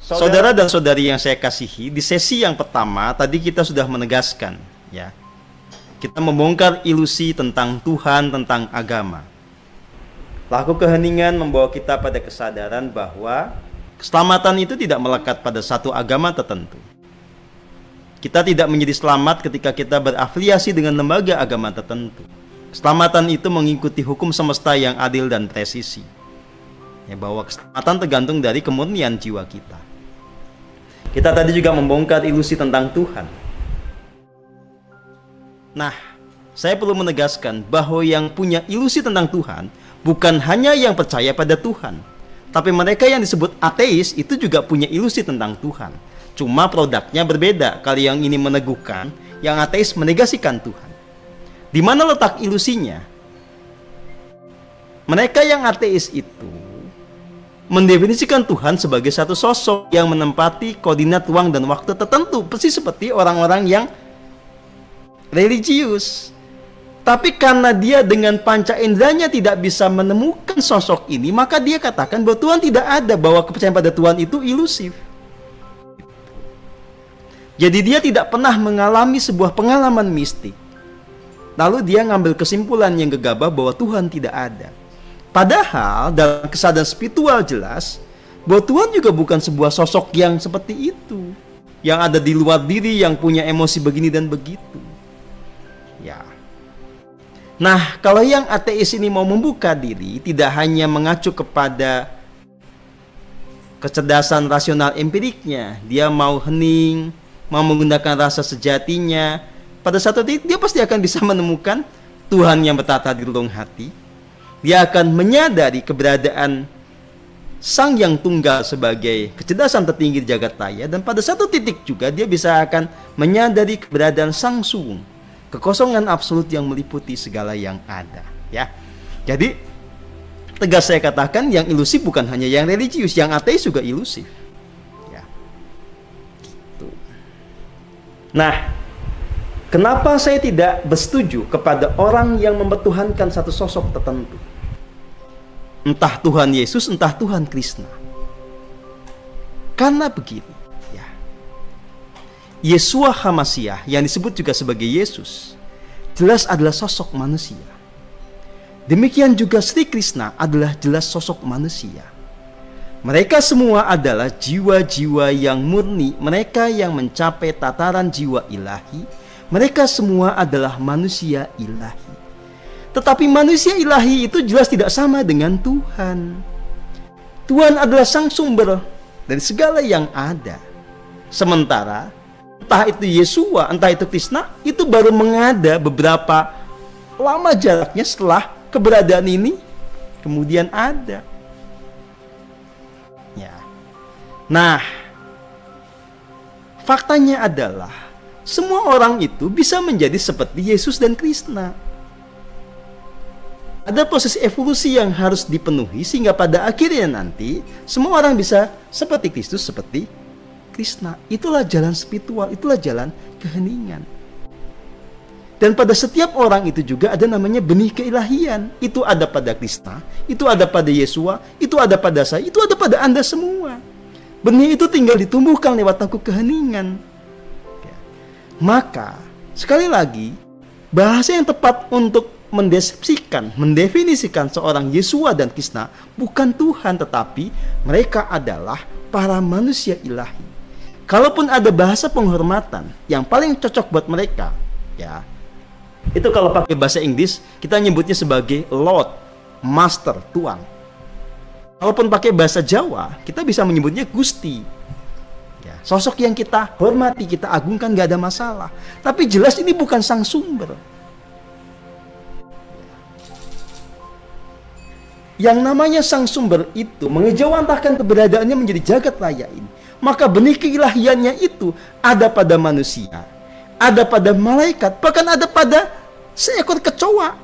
Saudara dan saudari yang saya kasihi, di sesi yang pertama tadi kita sudah menegaskan, ya. Kita membongkar ilusi tentang Tuhan, tentang agama. Laku keheningan membawa kita pada kesadaran bahwa keselamatan itu tidak melekat pada satu agama tertentu. Kita tidak menjadi selamat ketika kita berafiliasi dengan lembaga agama tertentu. Keselamatan itu mengikuti hukum semesta yang adil dan presisi. Ya, bahwa keselamatan tergantung dari kemurnian jiwa kita. Kita tadi juga membongkar ilusi tentang Tuhan. Nah, saya perlu menegaskan bahwa yang punya ilusi tentang Tuhan bukan hanya yang percaya pada Tuhan, tapi mereka yang disebut ateis itu juga punya ilusi tentang Tuhan. Cuma produknya berbeda. Kalau yang ini meneguhkan, yang ateis menegasikan Tuhan. Di mana letak ilusinya? Mereka yang ateis itu mendefinisikan Tuhan sebagai satu sosok yang menempati koordinat ruang dan waktu tertentu, persis seperti orang-orang yang religius. Tapi karena dia dengan panca inderanya tidak bisa menemukan sosok ini, maka dia katakan bahwa Tuhan tidak ada, bahwa kepercayaan pada Tuhan itu ilusif. Jadi dia tidak pernah mengalami sebuah pengalaman mistik. Lalu dia ngambil kesimpulan yang gegabah bahwa Tuhan tidak ada. Padahal dalam kesadaran spiritual jelas bahwa Tuhan juga bukan sebuah sosok yang seperti itu, yang ada di luar diri, yang punya emosi begini dan begitu. Ya. Nah, kalau yang ateis ini mau membuka diri, tidak hanya mengacu kepada kecerdasan rasional empiriknya, dia mau hening, mau menggunakan rasa sejatinya, pada satu titik dia pasti akan bisa menemukan Tuhan yang bertata di relung hati. Dia akan menyadari keberadaan Sang Yang Tunggal sebagai kecerdasan tertinggi di jagat raya, dan pada satu titik juga dia bisa akan menyadari keberadaan Sang Suwung, kekosongan absolut yang meliputi segala yang ada. Ya, jadi tegas saya katakan yang ilusif bukan hanya yang religius, yang ateis juga ilusif. Ya, gitu. Nah, kenapa saya tidak bersetuju kepada orang yang mempertuhankan satu sosok tertentu? Entah Tuhan Yesus, entah Tuhan Krishna. Karena begini, ya. Yeshua HaMashiach yang disebut juga sebagai Yesus jelas adalah sosok manusia. Demikian juga Sri Krishna adalah jelas sosok manusia. Mereka semua adalah jiwa-jiwa yang murni, mereka yang mencapai tataran jiwa ilahi. Mereka semua adalah manusia ilahi. Tetapi manusia ilahi itu jelas tidak sama dengan Tuhan. Tuhan adalah sang sumber dari segala yang ada. Sementara entah itu Yeshua, entah itu Krishna, itu baru mengada beberapa lama jaraknya setelah keberadaan ini kemudian ada. Ya. Nah, faktanya adalah semua orang itu bisa menjadi seperti Yesus dan Krishna. Ada proses evolusi yang harus dipenuhi sehingga pada akhirnya nanti semua orang bisa seperti Kristus, seperti Krishna. Itulah jalan spiritual, itulah jalan keheningan. Dan pada setiap orang itu juga ada namanya benih keilahian. Itu ada pada Krishna, itu ada pada Yeshua, itu ada pada saya, itu ada pada Anda semua. Benih itu tinggal ditumbuhkan lewat laku keheningan. Maka, sekali lagi, bahasa yang tepat untuk mendeskripsikan, mendefinisikan seorang Yeshua dan Krishna bukan Tuhan, tetapi mereka adalah para manusia ilahi. Kalaupun ada bahasa penghormatan yang paling cocok buat mereka, ya, itu kalau pakai bahasa Inggris kita nyebutnya sebagai Lord, Master, Tuan. Kalaupun pakai bahasa Jawa kita bisa menyebutnya Gusti. Ya, sosok yang kita hormati, kita agungkan, gak ada masalah. Tapi jelas ini bukan sang sumber. Yang namanya sang sumber itu mengejawantahkan keberadaannya menjadi jagat raya ini. Maka benih keilahiannya itu ada pada manusia, ada pada malaikat, bahkan ada pada seekor kecoa.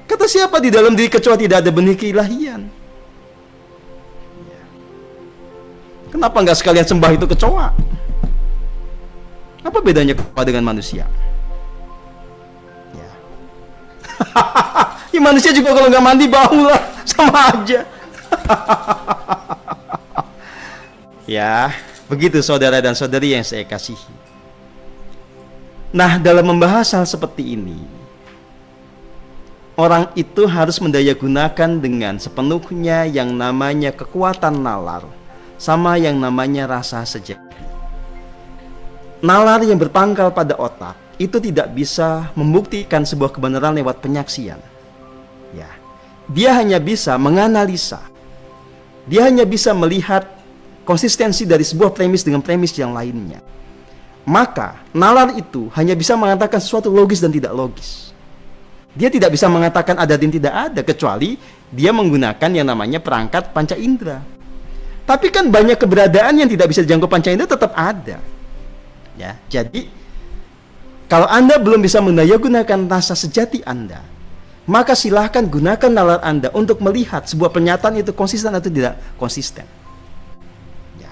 Kata siapa di dalam diri kecoa tidak ada benih keilahian? Kenapa nggak sekalian sembah itu kecoa? Apa bedanya kecoa dengan manusia? Ya. Ya manusia juga kalau nggak mandi bau lah, sama aja. Ya, begitu saudara dan saudari yang saya kasihi. Nah, dalam membahas hal seperti ini, orang itu harus mendayagunakan dengan sepenuhnya yang namanya kekuatan nalar, sama yang namanya rasa sejati. Nalar yang berpangkal pada otak itu tidak bisa membuktikan sebuah kebenaran lewat penyaksian. Ya, dia hanya bisa menganalisa. Dia hanya bisa melihat konsistensi dari sebuah premis dengan premis yang lainnya. Maka nalar itu hanya bisa mengatakan sesuatu logis dan tidak logis. Dia tidak bisa mengatakan ada dan tidak ada, kecuali dia menggunakan yang namanya perangkat panca indera. Tapi kan banyak keberadaan yang tidak bisa dijangkau panca indera tetap ada. Ya, jadi kalau Anda belum bisa mendayagunakan rasa sejati Anda, maka silahkan gunakan nalar Anda untuk melihat sebuah pernyataan itu konsisten atau tidak konsisten. Ya.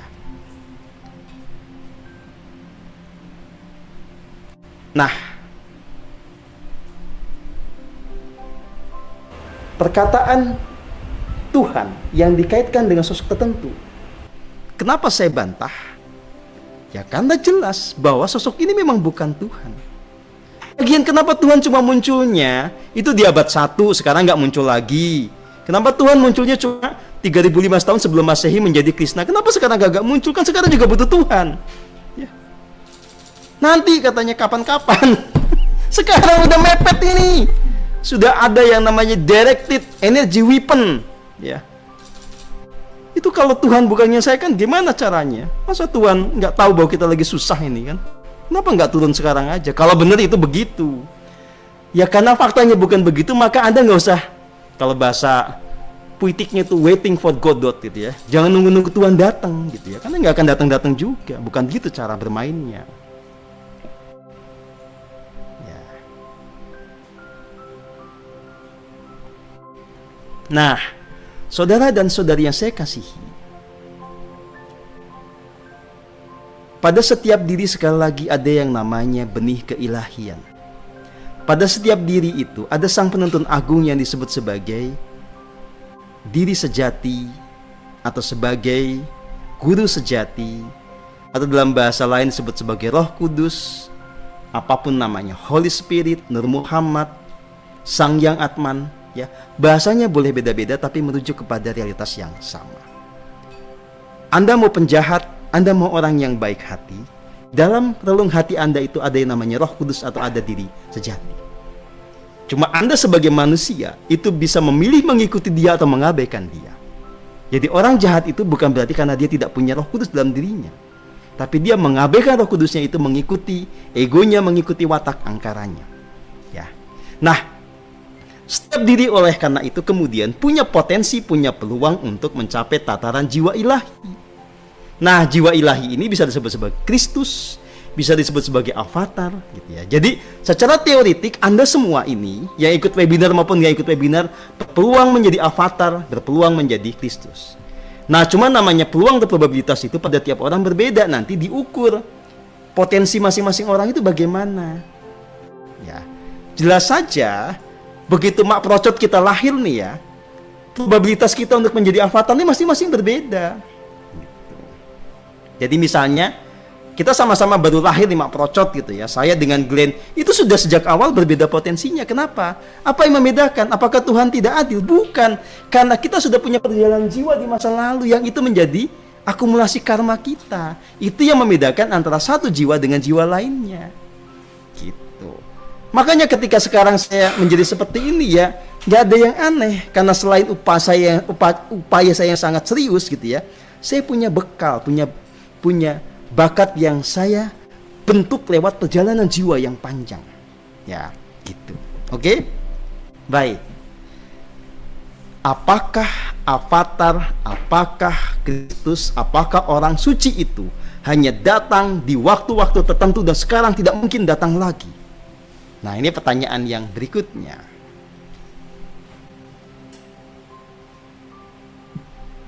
Nah, perkataan Tuhan yang dikaitkan dengan sosok tertentu, kenapa saya bantah? Ya karena jelas bahwa sosok ini memang bukan Tuhan. Lagian kenapa Tuhan cuma munculnya itu di abad 1, sekarang nggak muncul lagi? Kenapa Tuhan munculnya cuma 3.500 tahun sebelum Masehi menjadi Krishna? Kenapa sekarang gak muncul? Kan sekarang juga butuh Tuhan. Ya. Nanti katanya kapan-kapan. Sekarang udah mepet ini. Sudah ada yang namanya directed energy weapon. Ya. Itu kalau Tuhan bukan menyelesaikan gimana caranya? Masa Tuhan nggak tahu bahwa kita lagi susah ini kan? Kenapa nggak turun sekarang aja? Kalau benar itu begitu. Ya karena faktanya bukan begitu, maka Anda nggak usah, kalau bahasa puitiknya itu waiting for Godot gitu ya. Jangan nunggu-nunggu Tuhan datang gitu ya. Karena nggak akan datang-datang juga. Bukan gitu cara bermainnya. Ya. Nah, saudara dan saudari yang saya kasihi, pada setiap diri sekali lagi ada yang namanya benih keilahian. Pada setiap diri itu ada sang penuntun agung yang disebut sebagai diri sejati atau sebagai guru sejati, atau dalam bahasa lain disebut sebagai Roh Kudus, apapun namanya, Holy Spirit, Nur Muhammad, Sang Yang Atman. Ya, bahasanya boleh beda-beda tapi merujuk kepada realitas yang sama. Anda mau penjahat, Anda mau orang yang baik hati, dalam relung hati Anda itu ada yang namanya Roh Kudus atau ada diri sejati. Cuma Anda sebagai manusia itu bisa memilih mengikuti dia atau mengabaikan dia. Jadi orang jahat itu bukan berarti karena dia tidak punya Roh Kudus dalam dirinya, tapi dia mengabaikan Roh Kudusnya itu, mengikuti egonya, mengikuti watak angkaranya. Ya. Nah, setiap diri oleh karena itu kemudian punya potensi, punya peluang untuk mencapai tataran jiwa ilahi. Nah, jiwa ilahi ini bisa disebut sebagai Kristus, bisa disebut sebagai avatar gitu ya. Jadi secara teoritik Anda semua ini yang ikut webinar maupun nggak ikut webinar berpeluang menjadi avatar, berpeluang menjadi Kristus. Nah, cuma namanya peluang atau probabilitas itu pada tiap orang berbeda, nanti diukur potensi masing-masing orang itu bagaimana. Ya, jelas saja begitu mak procot kita lahir nih ya, probabilitas kita untuk menjadi avatar ini masing-masing berbeda. Jadi misalnya kita sama-sama baru lahir nih mak procot gitu ya. Saya dengan Glenn itu sudah sejak awal berbeda potensinya. Kenapa? Apa yang membedakan? Apakah Tuhan tidak adil? Bukan. Karena kita sudah punya perjalanan jiwa di masa lalu yang itu menjadi akumulasi karma kita. Itu yang membedakan antara satu jiwa dengan jiwa lainnya. Gitu. Makanya ketika sekarang saya menjadi seperti ini ya, nggak ada yang aneh. Karena selain upaya saya yang sangat serius gitu ya, saya punya bekal, punya bakat yang saya bentuk lewat perjalanan jiwa yang panjang. Ya, gitu. Oke? Baik. Apakah avatar, apakah Kristus, apakah orang suci itu hanya datang di waktu-waktu tertentu dan sekarang tidak mungkin datang lagi? Nah, ini pertanyaan yang berikutnya.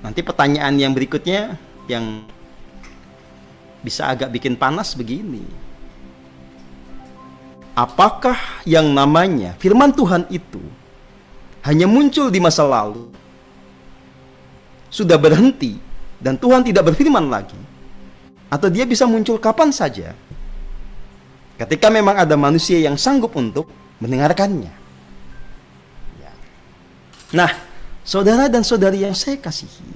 Nanti pertanyaan yang berikutnya yang bisa agak bikin panas begini. Apakah yang namanya firman Tuhan itu hanya muncul di masa lalu, sudah berhenti, dan Tuhan tidak berfirman lagi, atau dia bisa muncul kapan saja ketika memang ada manusia yang sanggup untuk mendengarkannya. Ya. Nah, saudara dan saudari yang saya kasihi,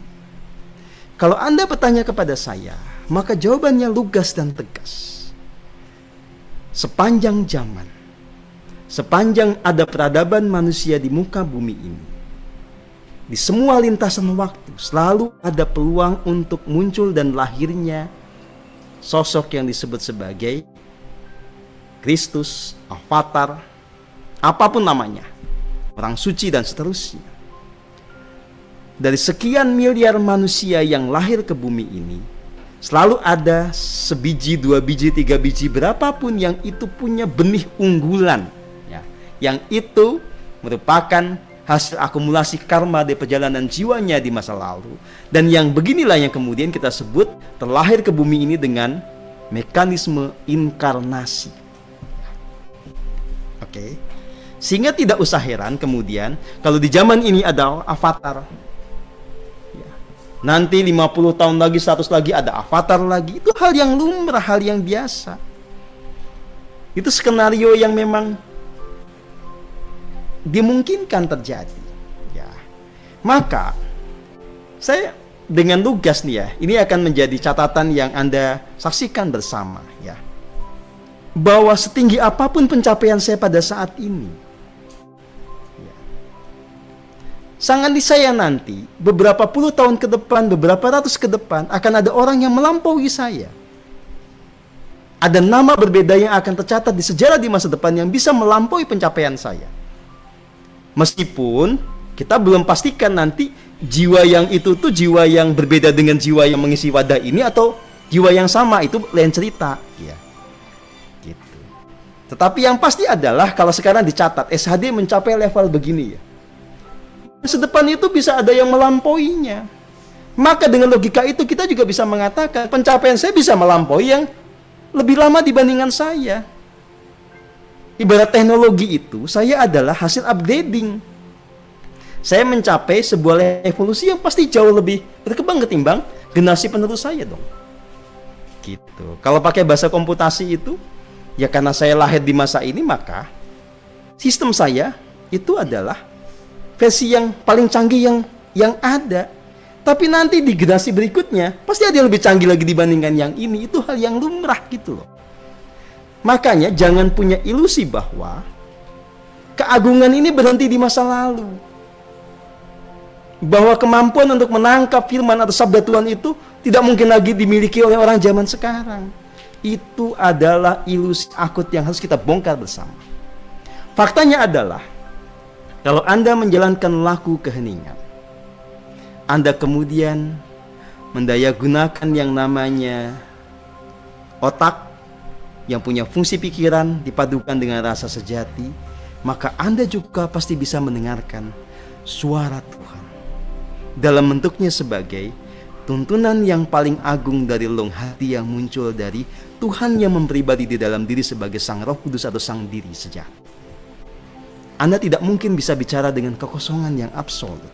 kalau Anda bertanya kepada saya, maka jawabannya lugas dan tegas. Sepanjang zaman, sepanjang ada peradaban manusia di muka bumi ini, di semua lintasan waktu selalu ada peluang untuk muncul dan lahirnya sosok yang disebut sebagai Kristus, Avatar, apapun namanya, orang suci dan seterusnya. Dari sekian miliar manusia yang lahir ke bumi ini, selalu ada sebiji, 2 biji, 3 biji, berapapun yang itu punya benih unggulan, ya, yang itu merupakan hasil akumulasi karma dari perjalanan jiwanya di masa lalu. Dan yang beginilah yang kemudian kita sebut terlahir ke bumi ini dengan mekanisme inkarnasi. Oke. Sehingga tidak usah heran kemudian kalau di zaman ini ada avatar. Ya. Nanti 50 tahun lagi, 100 lagi ada avatar lagi. Itu hal yang lumrah, hal yang biasa. Itu skenario yang memang dimungkinkan terjadi, ya. Maka saya dengan lugas nih ya, ini akan menjadi catatan yang Anda saksikan bersama, ya, bahwa setinggi apapun pencapaian saya pada saat ini, ya, sangat niscaya nanti beberapa puluh tahun ke depan, beberapa ratus ke depan akan ada orang yang melampaui saya. Ada nama berbeda yang akan tercatat di sejarah di masa depan yang bisa melampaui pencapaian saya. Meskipun kita belum pastikan nanti jiwa yang itu tuh jiwa yang berbeda dengan jiwa yang mengisi wadah ini atau jiwa yang sama, itu lain cerita, ya. Gitu. Tetapi yang pasti adalah kalau sekarang dicatat SHD mencapai level begini, ya, masa depan itu bisa ada yang melampauinya. Maka dengan logika itu kita juga bisa mengatakan pencapaian saya bisa melampaui yang lebih lama dibandingkan saya. Ibarat teknologi itu, saya adalah hasil upgrading. Saya mencapai sebuah evolusi yang pasti jauh lebih berkembang ketimbang generasi penerus saya dong. Gitu. Kalau pakai bahasa komputasi itu, ya karena saya lahir di masa ini, maka sistem saya itu adalah versi yang paling canggih yang ada. Tapi nanti di generasi berikutnya, pasti ada yang lebih canggih lagi dibandingkan yang ini. Itu hal yang lumrah gitu loh. Makanya jangan punya ilusi bahwa keagungan ini berhenti di masa lalu. Bahwa kemampuan untuk menangkap firman atau sabda Tuhan itu tidak mungkin lagi dimiliki oleh orang zaman sekarang. Itu adalah ilusi akut yang harus kita bongkar bersama. Faktanya adalah, kalau Anda menjalankan laku keheningan, Anda kemudian mendayagunakan yang namanya otak, yang punya fungsi pikiran dipadukan dengan rasa sejati, maka Anda juga pasti bisa mendengarkan suara Tuhan dalam bentuknya sebagai tuntunan yang paling agung dari relung hati yang muncul dari Tuhan yang mempribadi di dalam diri sebagai Sang Roh Kudus atau Sang Diri sejati. Anda tidak mungkin bisa bicara dengan kekosongan yang absolut,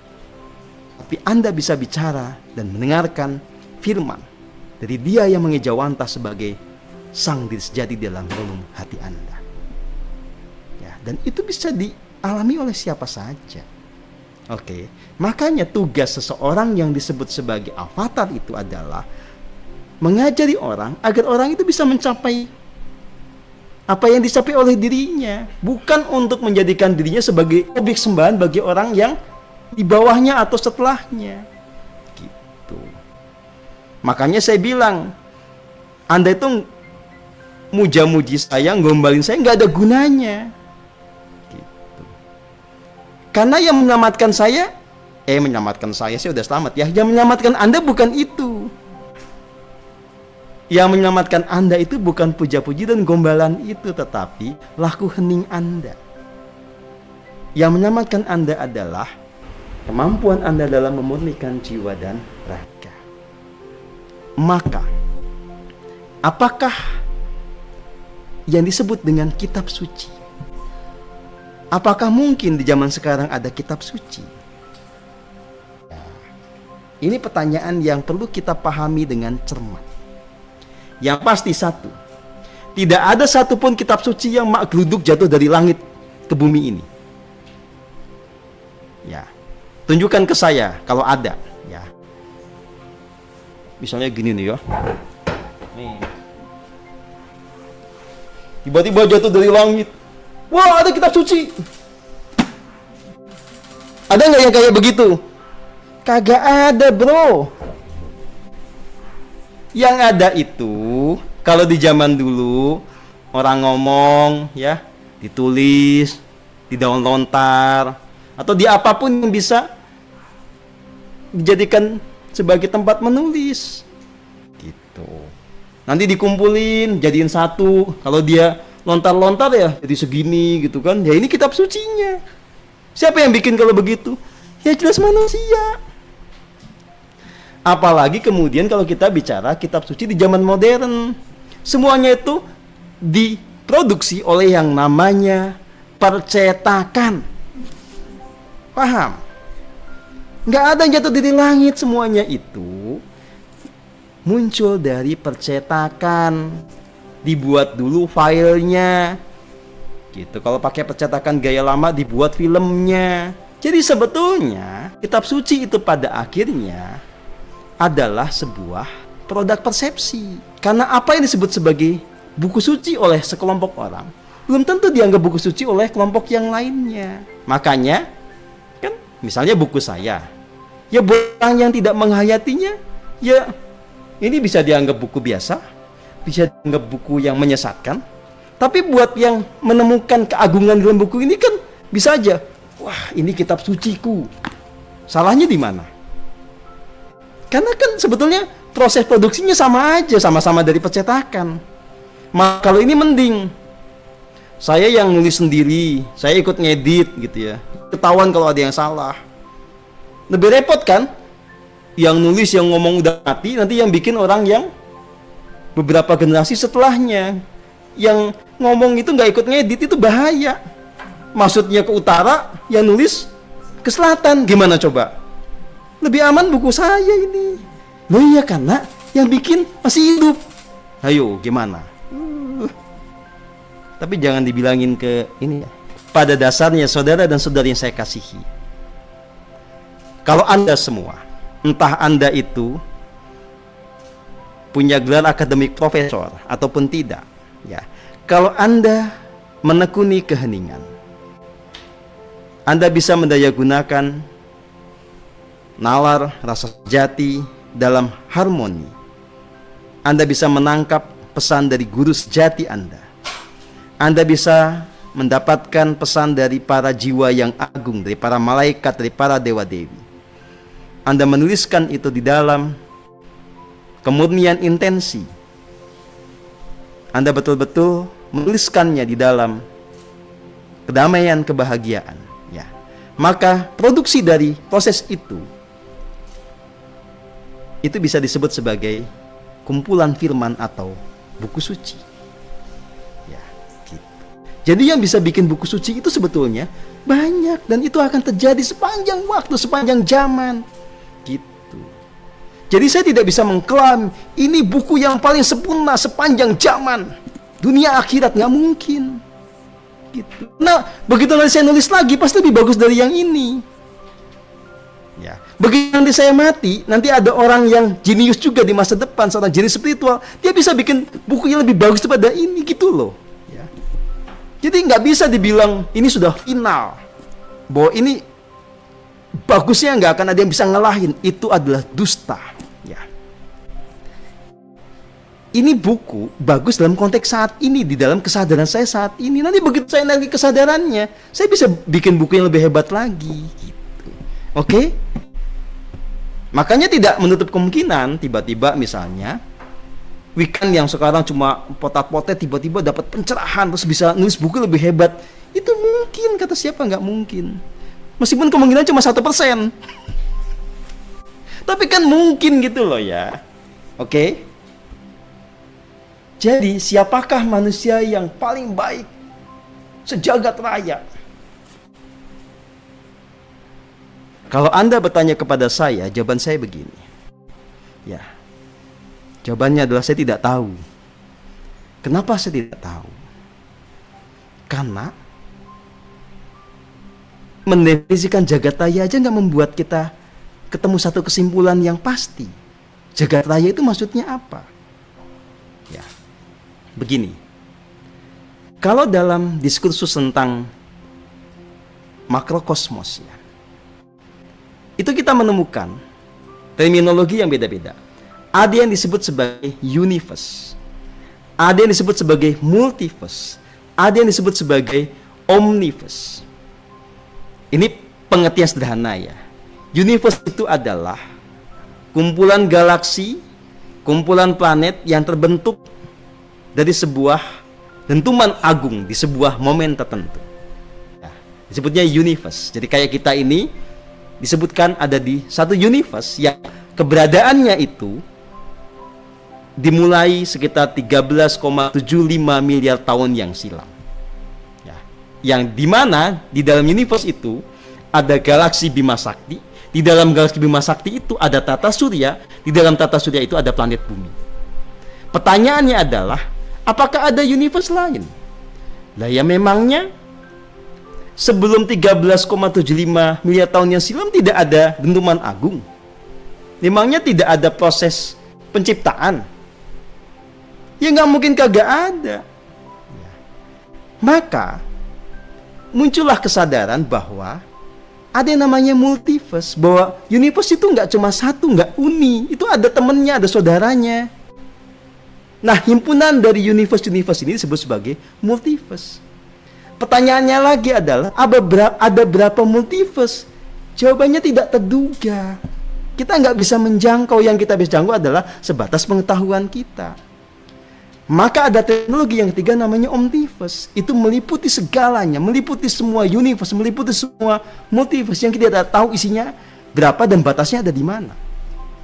tapi Anda bisa bicara dan mendengarkan firman dari Dia yang mengejawantah sebagai Sang Diri sejati dalam relung hati Anda, ya, dan itu bisa dialami oleh siapa saja. Oke, makanya tugas seseorang yang disebut sebagai avatar itu adalah mengajari orang agar orang itu bisa mencapai apa yang dicapai oleh dirinya, bukan untuk menjadikan dirinya sebagai objek sembahan bagi orang yang di bawahnya atau setelahnya. Gitu. Makanya saya bilang, Anda itu muja-muji saya, gombalin saya, nggak ada gunanya. Gitu. Karena yang menyelamatkan saya, saya udah selamat ya. Yang menyelamatkan Anda bukan itu. Yang menyelamatkan Anda itu bukan puja-puji dan gombalan itu, tetapi laku hening Anda. Yang menyelamatkan Anda adalah kemampuan Anda dalam memurnikan jiwa dan raga. Maka, apakah yang disebut dengan kitab suci? Apakah mungkin di zaman sekarang ada kitab suci? Ya. Ini pertanyaan yang perlu kita pahami dengan cermat. Yang pasti satu, tidak ada satupun kitab suci yang geluduk jatuh dari langit ke bumi ini. Ya, tunjukkan ke saya kalau ada. Ya, misalnya gini nih ya. Nih, tiba-tiba jatuh dari langit. Wah, ada kitab suci. Ada nggak yang kayak begitu? Kagak ada, bro. Yang ada itu, kalau di zaman dulu orang ngomong ya, ditulis di daun lontar atau di apapun yang bisa dijadikan sebagai tempat menulis gitu. Nanti dikumpulin jadiin satu. Kalau dia lontar-lontar ya jadi segini gitu kan. Ya ini kitab sucinya. Siapa yang bikin kalau begitu? Ya jelas manusia. Apalagi kemudian kalau kita bicara kitab suci di zaman modern, semuanya itu diproduksi oleh yang namanya percetakan. Paham? Nggak ada yang jatuh dari langit, semuanya itu muncul dari percetakan. Dibuat dulu filenya gitu. Kalau pakai percetakan gaya lama dibuat filmnya. Jadi sebetulnya kitab suci itu pada akhirnya adalah sebuah produk persepsi. Karena apa yang disebut sebagai buku suci oleh sekelompok orang belum tentu dianggap buku suci oleh kelompok yang lainnya. Makanya kan misalnya buku saya, ya buat orang yang tidak menghayatinya, ya ini bisa dianggap buku biasa, bisa dianggap buku yang menyesatkan. Tapi buat yang menemukan keagungan dalam buku ini kan bisa aja, wah ini kitab suciku. Salahnya di mana? Karena kan sebetulnya proses produksinya sama aja, sama-sama dari percetakan. Maka kalau ini mending saya yang nulis sendiri, saya ikut ngedit gitu ya. Ketahuan kalau ada yang salah. Lebih repot kan? Yang nulis, yang ngomong udah mati, nanti yang bikin orang yang beberapa generasi setelahnya. Yang ngomong itu nggak ikut ngedit, itu bahaya. Maksudnya ke utara, yang nulis ke selatan. Gimana coba? Lebih aman buku saya ini. Loh iya, karena yang bikin masih hidup. Ayo gimana? Tapi jangan dibilangin ke ini ya. Pada dasarnya saudara dan saudari yang saya kasihi, kalau Anda semua, entah Anda itu punya gelar akademik profesor ataupun tidak, ya, kalau Anda menekuni keheningan, Anda bisa mendayagunakan nalar rasa sejati dalam harmoni. Anda bisa menangkap pesan dari guru sejati Anda. Anda bisa mendapatkan pesan dari para jiwa yang agung, dari para malaikat, dari para dewa-dewi. Anda menuliskan itu di dalam kemurnian intensi. Anda betul-betul menuliskannya di dalam kedamaian, kebahagiaan, ya. Maka produksi dari proses itu bisa disebut sebagai kumpulan firman atau buku suci. Ya, gitu. Jadi yang bisa bikin buku suci itu sebetulnya banyak, dan itu akan terjadi sepanjang waktu, sepanjang zaman. Gitu. Jadi saya tidak bisa mengklaim ini buku yang paling sempurna sepanjang zaman. Dunia akhirat, nggak mungkin. Gitu. Nah, begitu nanti saya nulis lagi pasti lebih bagus dari yang ini. Ya, begitu nanti saya mati, nanti ada orang yang jenius juga di masa depan, seorang jenius spiritual, dia bisa bikin buku yang lebih bagus daripada ini, gitu loh. Ya. Jadi nggak bisa dibilang ini sudah final, bahwa ini bagusnya nggak akan ada yang bisa ngalahin. Itu adalah dusta. Ya. Ini buku bagus dalam konteks saat ini, di dalam kesadaran saya saat ini. Nanti begitu saya naik kesadarannya, saya bisa bikin buku yang lebih hebat lagi. Oke? Makanya tidak menutup kemungkinan tiba-tiba misalnya Weekend yang sekarang cuma potat-potet tiba-tiba dapat pencerahan terus bisa nulis buku lebih hebat. Itu mungkin, kata siapa nggak mungkin. Meskipun kemungkinan cuma 1%. Tapi kan mungkin gitu loh ya. Oke? Jadi siapakah manusia yang paling baik sejagat raya? Kalau Anda bertanya kepada saya, jawaban saya begini. Ya, jawabannya adalah saya tidak tahu. Kenapa saya tidak tahu? Karena mendefinisikan jagat raya aja nggak membuat kita ketemu satu kesimpulan yang pasti. Jagat raya itu maksudnya apa? Ya, begini. Kalau dalam diskursus tentang makrokosmos, ya, itu kita menemukan terminologi yang beda-beda. Ada yang disebut sebagai universe, ada yang disebut sebagai multiverse, ada yang disebut sebagai omniverse. Ini pengertian sederhana ya. Universe itu adalah kumpulan galaksi, kumpulan planet yang terbentuk dari sebuah dentuman agung di sebuah momen tertentu. Nah, disebutnya universe. Jadi kayak kita ini disebutkan ada di satu universe yang keberadaannya itu dimulai sekitar 13,75 miliar tahun yang silam. Ya, yang dimana di dalam universe itu ada galaksi Bima Sakti. Di dalam galaksi Bima Sakti itu ada tata surya. Di dalam tata surya itu ada planet bumi. Pertanyaannya adalah, apakah ada universe lain? Lah ya memangnya sebelum 13,75 miliar tahun yang silam tidak ada dentuman agung. Memangnya tidak ada proses penciptaan? Ya nggak mungkin kagak ada. Maka muncullah kesadaran bahwa ada yang namanya multiverse, bahwa universe itu nggak cuma satu, nggak uni, itu ada temennya, ada saudaranya. Nah, himpunan dari universe-universe ini disebut sebagai multiverse. Pertanyaannya lagi adalah, ada berapa multiverse? Jawabannya tidak terduga. Kita nggak bisa menjangkau. Yang kita bisa jangkau adalah sebatas pengetahuan kita. Maka ada teknologi yang ketiga namanya omniverse. Itu meliputi segalanya, meliputi semua universe, meliputi semua multiverse yang kita tidak tahu isinya berapa dan batasnya ada di mana.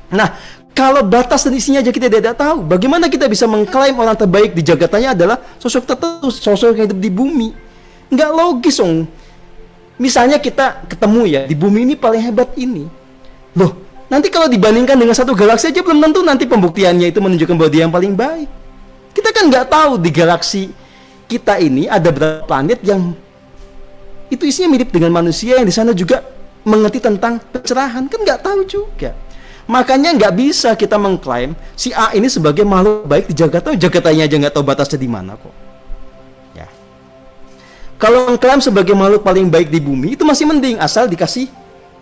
Nah, kalau batas dan isinya aja kita tidak tahu, bagaimana kita bisa mengklaim orang terbaik di jagat raya adalah sosok tertentu, sosok yang hidup di bumi? Nggak logis dong. Misalnya kita ketemu ya, di bumi ini paling hebat ini. Loh, nanti kalau dibandingkan dengan satu galaksi aja belum tentu nanti pembuktiannya itu menunjukkan bahwa dia yang paling baik. Kita kan nggak tahu di galaksi kita ini ada berapa planet yang itu isinya mirip dengan manusia, yang di sana juga mengerti tentang pencerahan. Kan nggak tahu juga. Makanya nggak bisa kita mengklaim si A ini sebagai makhluk baik di jagat raya. Jagat raya aja nggak tahu batasnya di mana kok. Ya. Kalau mengklaim sebagai makhluk paling baik di bumi itu masih mending, asal dikasih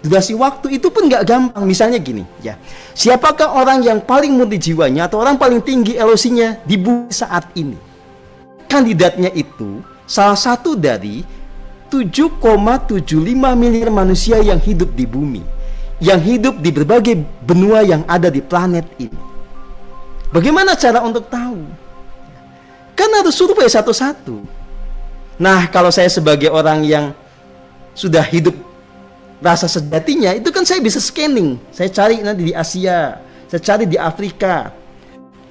durasi waktu. Itu pun nggak gampang. Misalnya gini, ya, siapakah orang yang paling murni jiwanya atau orang paling tinggi elosinya di bumi saat ini? Kandidatnya itu salah satu dari 7,75 miliar manusia yang hidup di bumi, yang hidup di berbagai benua yang ada di planet ini. Bagaimana cara untuk tahu? Kan harus survei satu-satu. Nah, kalau saya sebagai orang yang sudah hidup rasa sejatinya, itu kan saya bisa scanning. Saya cari nanti di Asia, saya cari di Afrika.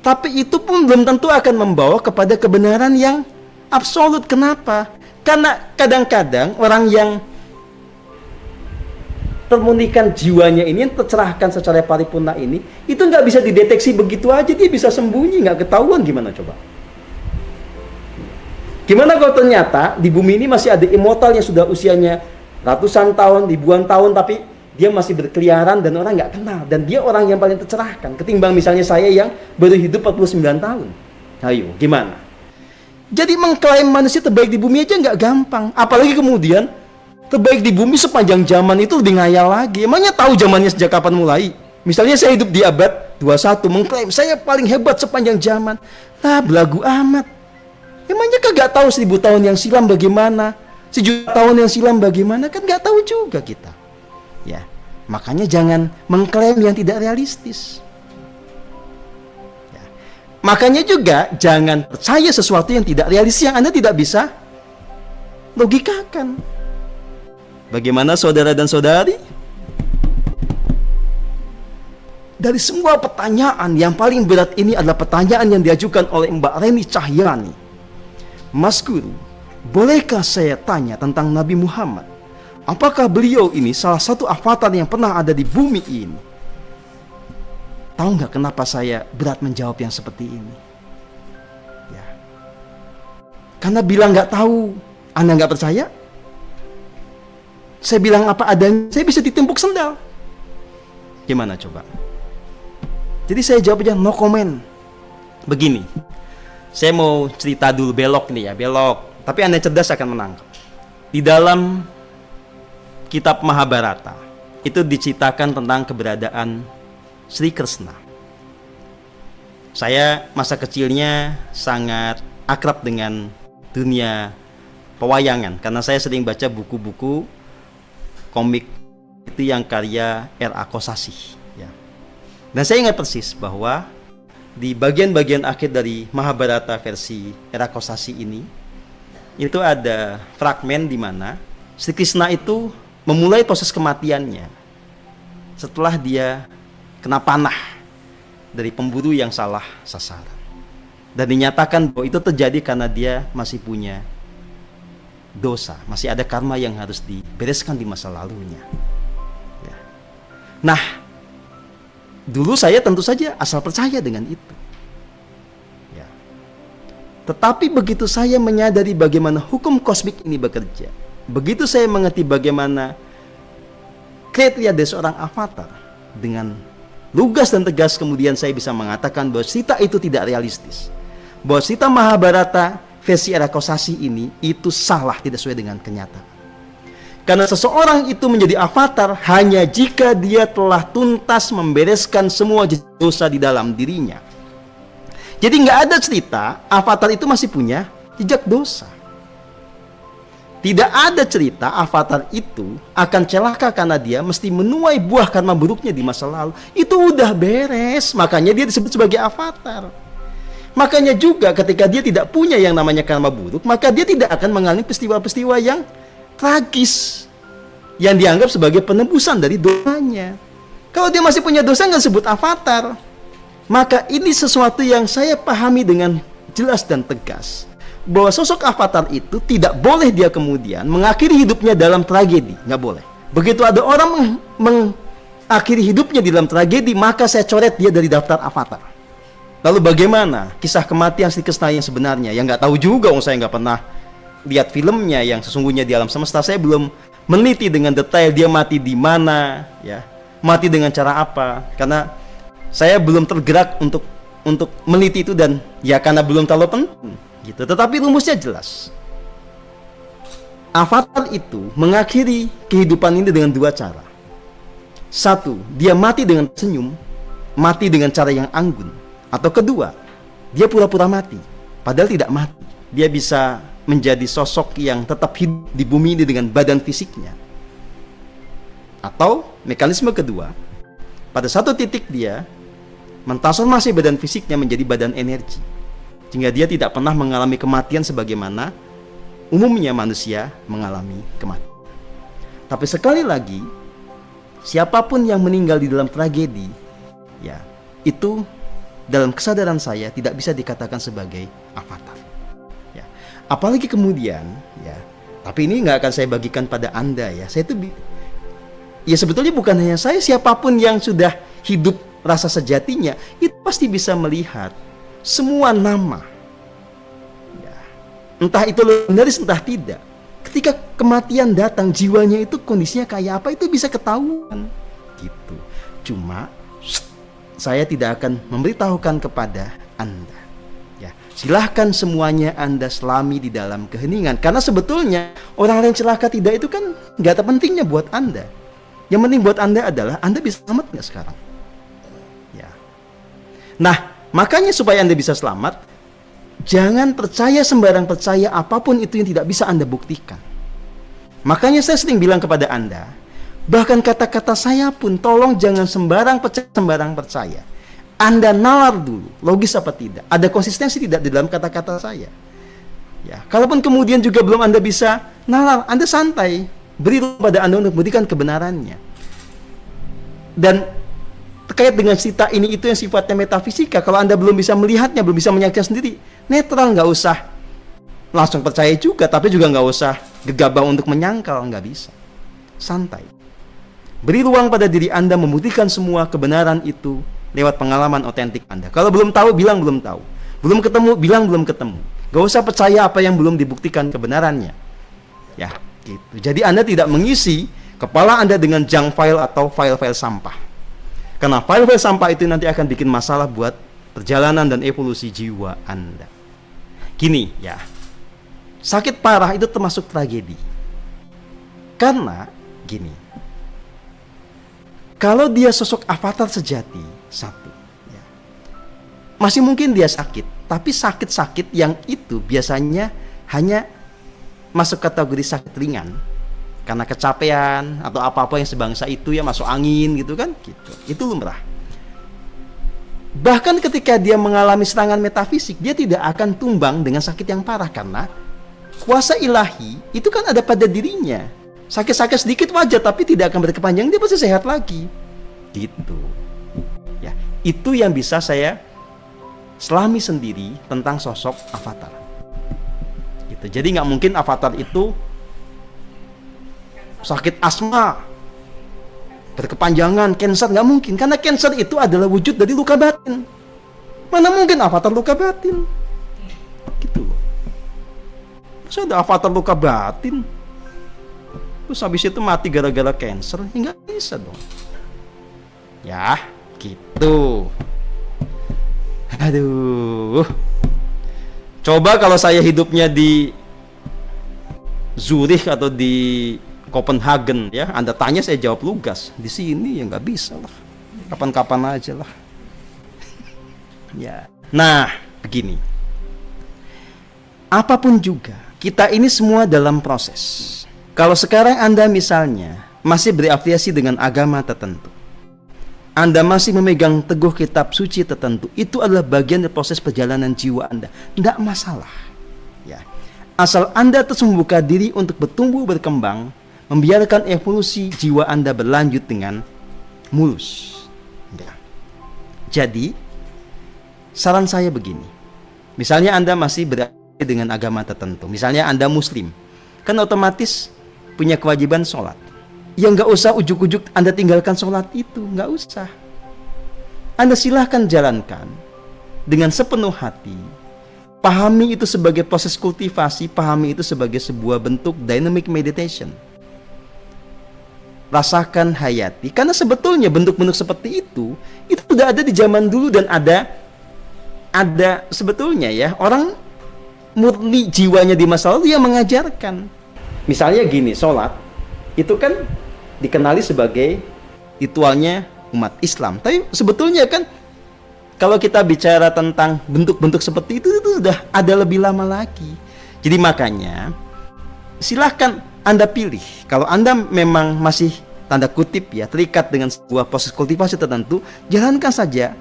Tapi itu pun belum tentu akan membawa kepada kebenaran yang absolut. Kenapa? Karena kadang-kadang orang yang termunikan jiwanya ini, yang tercerahkan secara paripurna ini, itu nggak bisa dideteksi begitu aja. Dia bisa sembunyi, nggak ketahuan. Gimana coba? Gimana kalau ternyata di bumi ini masih ada immortal yang sudah usianya ratusan tahun, ribuan tahun, tapi dia masih berkeliaran dan orang nggak kenal, dan dia orang yang paling tercerahkan ketimbang misalnya saya yang baru hidup 49 tahun. Ayo, gimana? Jadi mengklaim manusia terbaik di bumi aja nggak gampang, apalagi kemudian terbaik di bumi sepanjang zaman itu lebih ngayal lagi. Emangnya tahu zamannya sejak kapan mulai? Misalnya saya hidup di abad 21, mengklaim saya paling hebat sepanjang zaman. Nah, belagu amat. Emangnya kagak tahu 1000 tahun yang silam bagaimana? 1.000.000 tahun yang silam bagaimana? Kan nggak tahu juga kita. Ya, makanya jangan mengklaim yang tidak realistis. Ya. Makanya juga jangan percaya sesuatu yang tidak realistis, yang Anda tidak bisa logikakan. Bagaimana saudara dan saudari? Dari semua pertanyaan, yang paling berat ini adalah pertanyaan yang diajukan oleh Mbak Reni Cahyani. Mas Guru, bolehkah saya tanya tentang Nabi Muhammad? apakah beliau ini salah satu avatar yang pernah ada di bumi ini? Tahu nggak kenapa saya berat menjawab yang seperti ini? Ya. Karena bilang nggak tahu, Anda nggak percaya? Saya bilang apa adanya, saya bisa ditimpuk sendal. Gimana coba? Jadi saya jawab aja no comment. Begini, saya mau cerita dulu, belok nih ya, belok. Tapi Anda cerdas akan menangkap. Di dalam kitab Mahabharata itu diceritakan tentang keberadaan Sri Krishna. Saya masa kecilnya sangat akrab dengan dunia pewayangan karena saya sering baca buku-buku komik itu yang karya R.A. Kosasih ya. Dan saya ingat persis bahwa di bagian-bagian akhir dari Mahabharata versi R.A. Kosasih ini itu ada fragmen di mana Sri Krishna itu memulai proses kematiannya setelah dia kena panah dari pemburu yang salah sasaran. Dan dinyatakan bahwa itu terjadi karena dia masih punya dosa, masih ada karma yang harus dibereskan di masa lalunya. Ya. Nah, dulu saya tentu saja asal percaya dengan itu. Ya. Tetapi begitu saya menyadari bagaimana hukum kosmik ini bekerja, begitu saya mengerti bagaimana kriteria dari seorang avatar, dengan lugas dan tegas kemudian saya bisa mengatakan bahwa cerita itu tidak realistis. Bahwa cerita Mahabharata versi R.A. Kosasih ini itu salah, tidak sesuai dengan kenyataan. Karena seseorang itu menjadi avatar hanya jika dia telah tuntas membereskan semua dosa di dalam dirinya. Jadi nggak ada cerita avatar itu masih punya jejak dosa. Tidak ada cerita avatar itu akan celaka karena dia mesti menuai buah karma buruknya di masa lalu. Itu udah beres, makanya dia disebut sebagai avatar. Makanya juga ketika dia tidak punya yang namanya karma buruk, maka dia tidak akan mengalami peristiwa-peristiwa yang tragis yang dianggap sebagai penebusan dari dosanya. Kalau dia masih punya dosa, nggak disebut avatar. Maka ini sesuatu yang saya pahami dengan jelas dan tegas, bahwa sosok avatar itu tidak boleh dia kemudian mengakhiri hidupnya dalam tragedi. Nggak boleh. Begitu ada orang mengakhiri hidupnya di dalam tragedi, maka saya coret dia dari daftar avatar. Lalu bagaimana kisah kematian Sri Krishna yang sebenarnya? Yang nggak tahu juga, saya nggak pernah lihat filmnya yang sesungguhnya di alam semesta. Saya belum meneliti dengan detail dia mati di mana, ya, mati dengan cara apa. Karena saya belum tergerak untuk meneliti itu, dan ya karena belum terlalu penting, gitu. Tetapi rumusnya jelas. Avatar itu mengakhiri kehidupan ini dengan dua cara. Satu, dia mati dengan senyum, mati dengan cara yang anggun. Atau kedua, dia pura-pura mati, padahal tidak mati. Dia bisa menjadi sosok yang tetap hidup di bumi ini dengan badan fisiknya. Atau mekanisme kedua, pada satu titik dia mentransformasi badan fisiknya menjadi badan energi, sehingga dia tidak pernah mengalami kematian sebagaimana umumnya manusia mengalami kematian. Tapi sekali lagi, siapapun yang meninggal di dalam tragedi, ya, itu dalam kesadaran saya tidak bisa dikatakan sebagai avatar. Ya. Apalagi kemudian, ya, tapi ini nggak akan saya bagikan pada Anda, ya. Saya itu, ya sebetulnya bukan hanya saya, siapapun yang sudah hidup rasa sejatinya itu pasti bisa melihat semua nama. Ya. Entah itu legendaris, entah tidak. Ketika kematian datang, jiwanya itu kondisinya kayak apa itu bisa ketahuan. Gitu. Cuma saya tidak akan memberitahukan kepada Anda. Ya, silahkan semuanya Anda selami di dalam keheningan. Karena sebetulnya orang lain celaka tidak itu kan nggak ada pentingnya buat Anda. Yang penting buat Anda adalah Anda bisa selamat nggak sekarang. Ya. Nah, makanya supaya Anda bisa selamat, jangan percaya sembarang percaya apapun itu yang tidak bisa Anda buktikan. Makanya saya sering bilang kepada Anda, bahkan kata-kata saya pun tolong jangan sembarang percaya. Anda nalar dulu, logis apa tidak, ada konsistensi tidak di dalam kata-kata saya. Ya, kalaupun kemudian juga belum Anda bisa nalar, Anda santai, beri pada Anda untuk membuktikan kebenarannya. Dan terkait dengan cerita ini itu yang sifatnya metafisika, kalau Anda belum bisa melihatnya, belum bisa menyaksikan sendiri, netral, nggak usah langsung percaya juga, tapi juga nggak usah gegabah untuk menyangkal, nggak bisa. santai. Beri ruang pada diri Anda membuktikan semua kebenaran itu lewat pengalaman otentik Anda. Kalau belum tahu, bilang belum tahu. Belum ketemu, bilang belum ketemu. Gak usah percaya apa yang belum dibuktikan kebenarannya. Ya, gitu. Jadi Anda tidak mengisi kepala Anda dengan junk file atau file-file sampah. Karena file-file sampah itu nanti akan bikin masalah buat perjalanan dan evolusi jiwa Anda. Gini ya, sakit parah itu termasuk tragedi. Karena gini, kalau dia sosok avatar sejati, satu ya, masih mungkin dia sakit. Tapi sakit-sakit yang itu biasanya hanya masuk kategori sakit ringan. Karena kecapean atau apa-apa yang sebangsa itu ya, masuk angin gitu kan, gitu. Itu lumrah. Bahkan ketika dia mengalami serangan metafisik, dia tidak akan tumbang dengan sakit yang parah, karena kuasa ilahi itu kan ada pada dirinya. Sakit-sakit sedikit wajar, tapi tidak akan berkepanjangan, dia pasti sehat lagi. Gitu. Ya, itu yang bisa saya selami sendiri tentang sosok avatar. Gitu. Jadi nggak mungkin avatar itu sakit asma berkepanjangan, cancer, nggak mungkin, karena cancer itu adalah wujud dari luka batin. Mana mungkin avatar luka batin? Gitu loh. Masa ada avatar luka batin terus habis itu mati gara-gara cancer? Ya nggak bisa dong. Ya, gitu. Aduh. Coba kalau saya hidupnya di Zurich atau di Copenhagen ya, Anda tanya saya jawab lugas. Di sini ya nggak bisa lah. Kapan-kapan aja lah. Ya. Nah, begini. Apapun juga, kita ini semua dalam proses. Kalau sekarang Anda misalnya masih berafiliasi dengan agama tertentu, Anda masih memegang teguh kitab suci tertentu, itu adalah bagian dari proses perjalanan jiwa Anda. Tidak masalah. Ya. Asal Anda terus membuka diri untuk bertumbuh berkembang, membiarkan evolusi jiwa Anda berlanjut dengan mulus. Ya. Jadi, saran saya begini. Misalnya Anda masih berafiliasi dengan agama tertentu. Misalnya Anda Muslim. Kan otomatis punya kewajiban sholat. Ya nggak usah ujuk-ujuk Anda tinggalkan sholat itu. Nggak usah. Anda silahkan jalankan dengan sepenuh hati. Pahami itu sebagai proses kultivasi. Pahami itu sebagai sebuah bentuk dynamic meditation. Rasakan, hayati. Karena sebetulnya bentuk-bentuk seperti itu sudah ada di zaman dulu, dan ada sebetulnya ya orang murni jiwanya di masa lalu yang mengajarkan. Misalnya gini, sholat itu kan dikenali sebagai ritualnya umat Islam. Tapi sebetulnya kan kalau kita bicara tentang bentuk-bentuk seperti itu sudah ada lebih lama lagi. Jadi makanya silahkan Anda pilih. Kalau Anda memang masih tanda kutip ya terikat dengan sebuah proses kultivasi tertentu, jalankan saja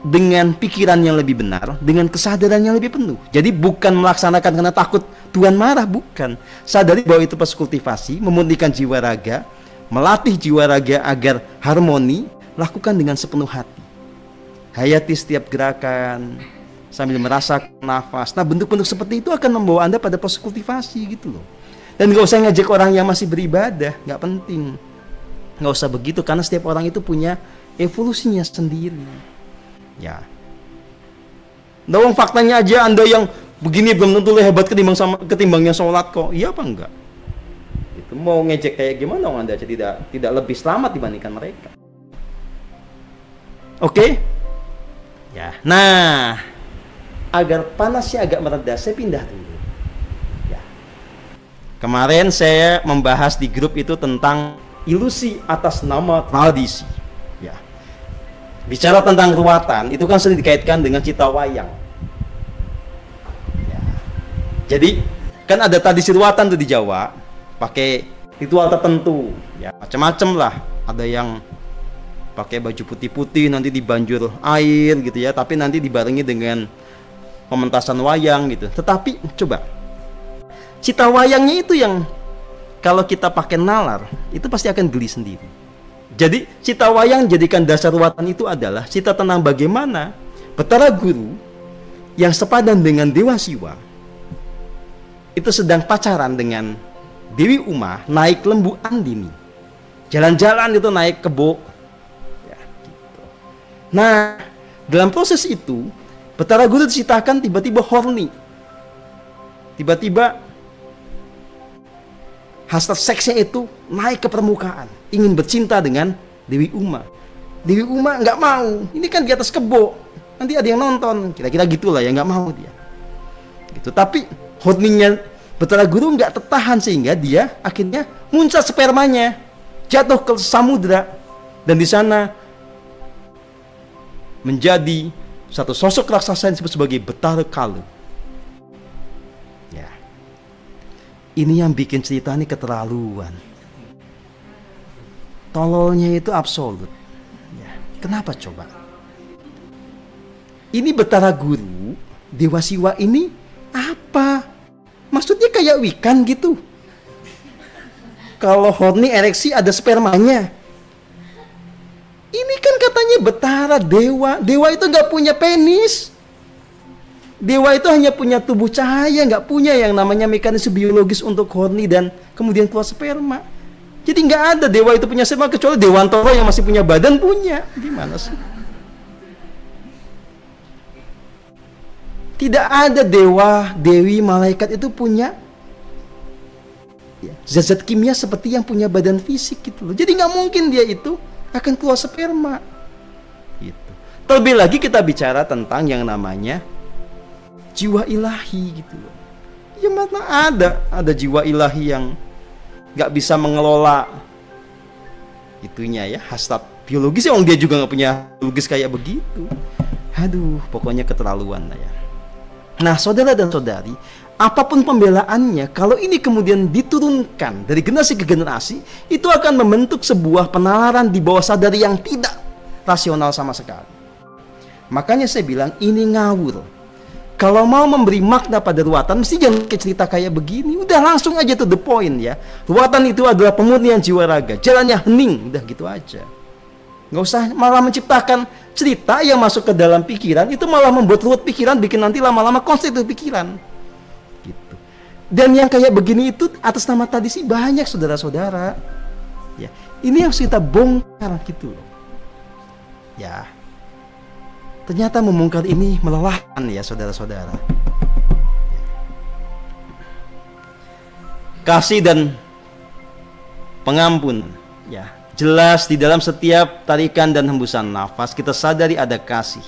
dengan pikiran yang lebih benar, dengan kesadaran yang lebih penuh. Jadi bukan melaksanakan karena takut Tuhan marah, bukan. Sadari bahwa itu proses kultivasi, memurnikan jiwa raga, melatih jiwa raga agar harmoni, lakukan dengan sepenuh hati. Hayati setiap gerakan sambil merasakan nafas. Nah, bentuk-bentuk seperti itu akan membawa Anda pada proses kultivasi gitu loh. Dan gak usah ngajak orang yang masih beribadah, gak penting. Gak usah begitu, karena setiap orang itu punya evolusinya sendiri. Ya. Nah, faktanya aja Anda yang begini belum tentu hebat ketimbangnya sholat kok. Iya apa enggak? Itu mau ngejek kayak gimana Anda aja tidak lebih selamat dibandingkan mereka. Oke? Ya. Nah, agar panasnya agak mereda, saya pindah dulu. Ya. Kemarin saya membahas di grup itu tentang ilusi atas nama tradisi. Ya. Bicara tentang ruwatan, itu kan sering dikaitkan dengan cita wayang. Ya. Jadi, kan ada tradisi ruwatan tuh di Jawa, pakai ritual tertentu, ya macam-macam lah. Ada yang pakai baju putih-putih, nanti dibanjur air gitu ya, tapi nanti dibarengi dengan pementasan wayang gitu. Tetapi coba, cita wayangnya itu yang kalau kita pakai nalar, itu pasti akan geli sendiri. Jadi cita wayang jadikan dasar ruwatan itu adalah cita tentang bagaimana Betara Guru yang sepadan dengan Dewa Siwa itu sedang pacaran dengan Dewi Uma naik lembu Andini, jalan-jalan itu naik kebo. Ya, gitu. Nah, dalam proses itu, Betara Guru diceritakan tiba-tiba horny. Tiba-tiba hasrat seksnya itu naik ke permukaan, ingin bercinta dengan Dewi Uma. Dewi Uma nggak mau, ini kan di atas kebo, nanti ada yang nonton, kira-kira gitulah ya, nggak mau dia. Gitu. Tapi horninya Betara Guru nggak tertahan sehingga dia akhirnya muncrat spermanya, jatuh ke samudra, dan di sana menjadi satu sosok raksasa yang disebut sebagai Betara Kala. Ya, ini yang bikin cerita ini keterlaluan. Tololnya itu absolut. Ya, kenapa coba? Ini Betara Guru, Dewa Siwa ini apa? Maksudnya kayak Wikan gitu. Kalau horny ereksi ada spermanya. Ini kan katanya Betara dewa. Dewa itu nggak punya penis. Dewa itu hanya punya tubuh cahaya, nggak punya yang namanya mekanisme biologis untuk horny dan kemudian keluar sperma. Jadi nggak ada dewa itu punya sperma kecuali Dewantara yang masih punya badan punya. Gimana sih? Tidak ada dewa, dewi, malaikat itu punya zat-zat kimia seperti yang punya badan fisik gitu loh. Jadi nggak mungkin dia itu akan keluar sperma. Gitu. Terlebih lagi kita bicara tentang yang namanya jiwa ilahi gitu loh. Ya mana ada jiwa ilahi yang nggak bisa mengelola itunya ya, hasrat biologis ya, dia juga nggak punya biologis kayak begitu. Aduh, pokoknya keterlaluan lah ya. Nah, saudara dan saudari, apapun pembelaannya, kalau ini kemudian diturunkan dari generasi ke generasi, itu akan membentuk sebuah penalaran di bawah sadar yang tidak rasional sama sekali. Makanya saya bilang ini ngawur. Kalau mau memberi makna pada ruatan, mesti jangan kayak cerita kayak begini. Udah langsung aja to the point ya. Ruatan itu adalah pemurnian jiwa raga, jalannya hening, udah gitu aja. Nggak usah malah menciptakan cerita yang masuk ke dalam pikiran, itu malah membuat ruwet pikiran, bikin nanti lama-lama konflik pikiran. Gitu. Dan yang kayak begini itu atas nama tradisi banyak saudara-saudara. Ya, ini yang kita bongkar gitu loh. Ya, ternyata membongkar ini melelahkan ya saudara-saudara. Kasih dan pengampunan, ya. Jelas di dalam setiap tarikan dan hembusan nafas kita sadari ada kasih.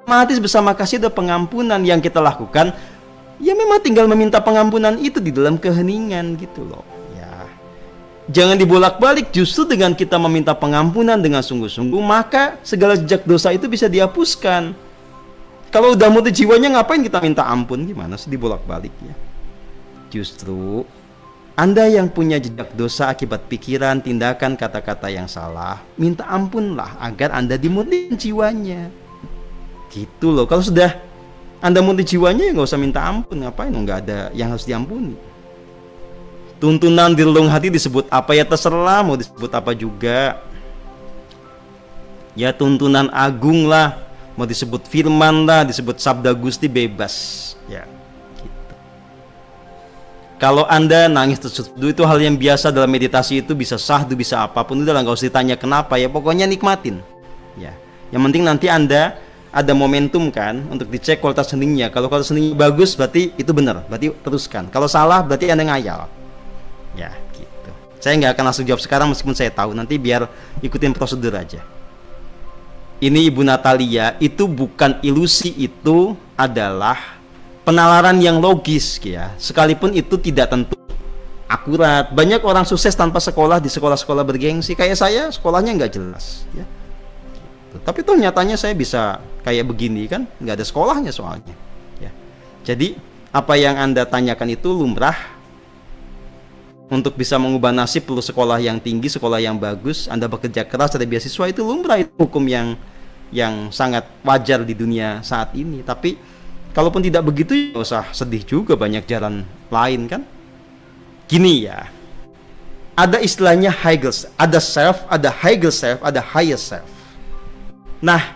Otomatis bersama kasih ada pengampunan yang kita lakukan. Ya memang tinggal meminta pengampunan itu di dalam keheningan gitu loh. Ya, jangan dibolak-balik. Justru dengan kita meminta pengampunan dengan sungguh-sungguh, maka segala jejak dosa itu bisa dihapuskan. Kalau udah mati jiwanya, ngapain kita minta ampun? Gimana sih dibolak-balik ya? Justru Anda yang punya jejak dosa akibat pikiran, tindakan, kata-kata yang salah, minta ampunlah agar Anda dimurnikan jiwanya. Gitu loh. Kalau sudah Anda murni jiwanya, ya nggak usah minta ampun. Ngapain? Nggak ada yang harus diampuni. Tuntunan di relung hati disebut apa ya terserah, mau disebut apa juga. Ya tuntunan agung lah, mau disebut firman lah, disebut sabda Gusti, bebas. Ya. Kalau Anda nangis terseduh, itu hal yang biasa dalam meditasi, itu bisa sahdu, bisa apapun. Udah lah, nggak usah ditanya kenapa ya, pokoknya nikmatin. Ya, yang penting nanti Anda ada momentum kan untuk dicek kualitas heningnya. Kalau kualitas heningnya bagus, berarti itu benar, berarti teruskan. Kalau salah, berarti Anda ngayal. Ya, gitu. Saya nggak akan langsung jawab sekarang meskipun saya tahu. Nanti biar ikutin prosedur aja. Ini Ibu Natalia, itu bukan ilusi, itu adalah penalaran yang logis ya, sekalipun itu tidak tentu akurat. Banyak orang sukses tanpa sekolah di sekolah-sekolah bergengsi. Kayak saya, sekolahnya nggak jelas ya. Tapi tuh nyatanya saya bisa kayak begini kan, nggak ada sekolahnya soalnya ya. Jadi apa yang Anda tanyakan itu lumrah. Untuk bisa mengubah nasib perlu sekolah yang tinggi, sekolah yang bagus. Anda bekerja keras, ada beasiswa, itu lumrah, itu hukum yang sangat wajar di dunia saat ini. Tapi kalaupun tidak begitu, ya nggak usah sedih juga, banyak jalan lain kan. Gini ya, ada istilahnya higher self, ada self, ada higher self, ada higher self. Nah,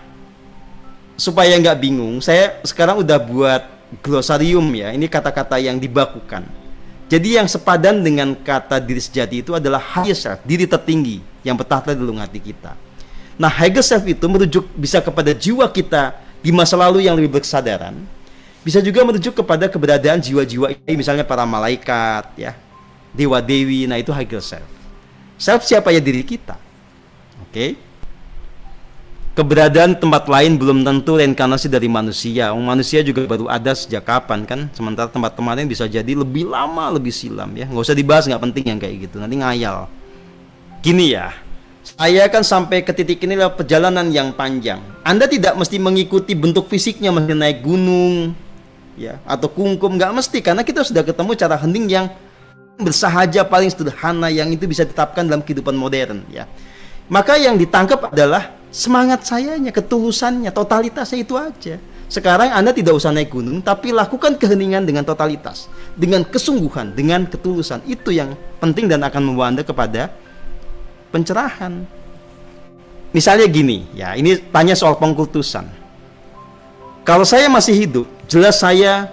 supaya nggak bingung, saya sekarang udah buat glosarium ya. Ini kata-kata yang dibakukan. Jadi yang sepadan dengan kata diri sejati itu adalah higher self, diri tertinggi yang bertahta di dalam hati kita. Nah, higher self itu merujuk bisa kepada jiwa kita di masa lalu yang lebih berkesadaran. Bisa juga merujuk kepada keberadaan jiwa-jiwa ini, misalnya para malaikat, ya, dewa-dewi. Nah, itu higher self. Self siapa ya? Diri kita. Oke. Keberadaan tempat lain belum tentu reinkarnasi dari manusia. Manusia juga baru ada sejak kapan kan? Sementara tempat-tempat lain bisa jadi lebih lama, lebih silam ya. Nggak usah dibahas, nggak penting yang kayak gitu. Nanti ngayal. Gini ya, saya kan sampai ke titik ini lewat perjalanan yang panjang. Anda tidak mesti mengikuti bentuk fisiknya, mesti naik gunung, ya, atau kungkum, nggak mesti. Karena kita sudah ketemu cara hening yang bersahaja paling sederhana yang itu bisa ditetapkan dalam kehidupan modern ya. Maka yang ditangkap adalah semangat sayanya, ketulusannya, totalitasnya, itu aja. Sekarang Anda tidak usah naik gunung, tapi lakukan keheningan dengan totalitas, dengan kesungguhan, dengan ketulusan. Itu yang penting dan akan membawa Anda kepada pencerahan. Misalnya gini, ya, ini tanya soal pengkultusan. Kalau saya masih hidup, jelas saya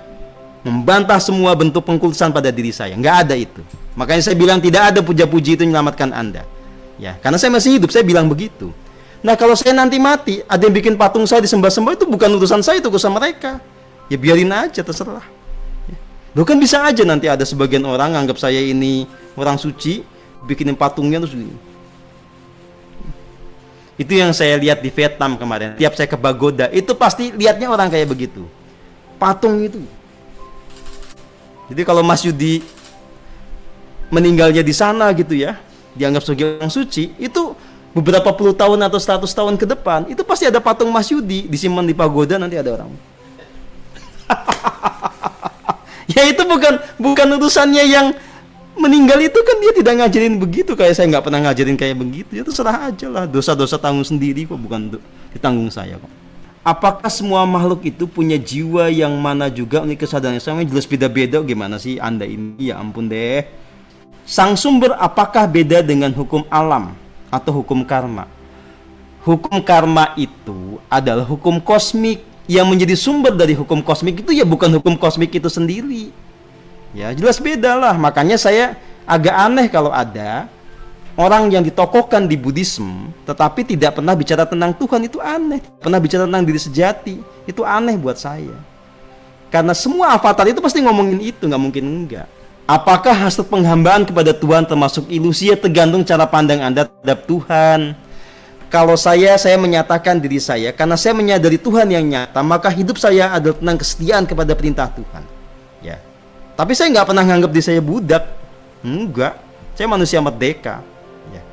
membantah semua bentuk pengkultusan pada diri saya. Nggak ada itu. Makanya saya bilang tidak ada puja-puji itu menyelamatkan Anda. Ya, karena saya masih hidup, saya bilang begitu. Nah, kalau saya nanti mati, ada yang bikin patung saya disembah-sembah, itu bukan urusan saya, itu urusan mereka. Ya biarin aja, terserah. Ya. Bukan bisa aja nanti ada sebagian orang anggap saya ini orang suci, bikinin patungnya terus gini. Itu yang saya lihat di Vietnam kemarin. Tiap saya ke Pagoda, itu pasti lihatnya orang kayak begitu. Patung itu. Jadi kalau Mas Yudi meninggalnya di sana gitu ya, dianggap sebagai orang suci, itu beberapa puluh tahun atau 100 tahun ke depan, itu pasti ada patung Mas Yudi disimpan di pagoda, nanti ada orang. Ya itu bukan urusannya yang meninggal itu kan, dia tidak ngajarin begitu, kayak saya nggak pernah ngajarin kayak begitu. Itu serah aja lah, dosa-dosa tanggung sendiri kok, bukan ditanggung saya kok. Apakah semua makhluk itu punya jiwa yang mana juga ini kesadarannya sama? Jelas beda-beda. Gimana sih Anda ini? Ya ampun deh. Sang sumber apakah beda dengan hukum alam atau hukum karma? Hukum karma itu adalah hukum kosmik. Yang menjadi sumber dari hukum kosmik itu ya bukan hukum kosmik itu sendiri. Ya jelas beda lah. Makanya saya agak aneh kalau ada orang yang ditokohkan di Buddhisme tetapi tidak pernah bicara tentang Tuhan. Itu aneh. Pernah bicara tentang diri sejati. Itu aneh buat saya. Karena semua avatar itu pasti ngomongin itu, nggak mungkin enggak. Apakah hasil penghambaan kepada Tuhan termasuk ilusi? Tergantung cara pandang Anda terhadap Tuhan. Kalau saya menyatakan diri saya, karena saya menyadari Tuhan yang nyata, maka hidup saya adalah tentang kesetiaan kepada perintah Tuhan. Ya. Tapi saya nggak pernah menganggap diri saya budak. Enggak. Saya manusia merdeka. Ya.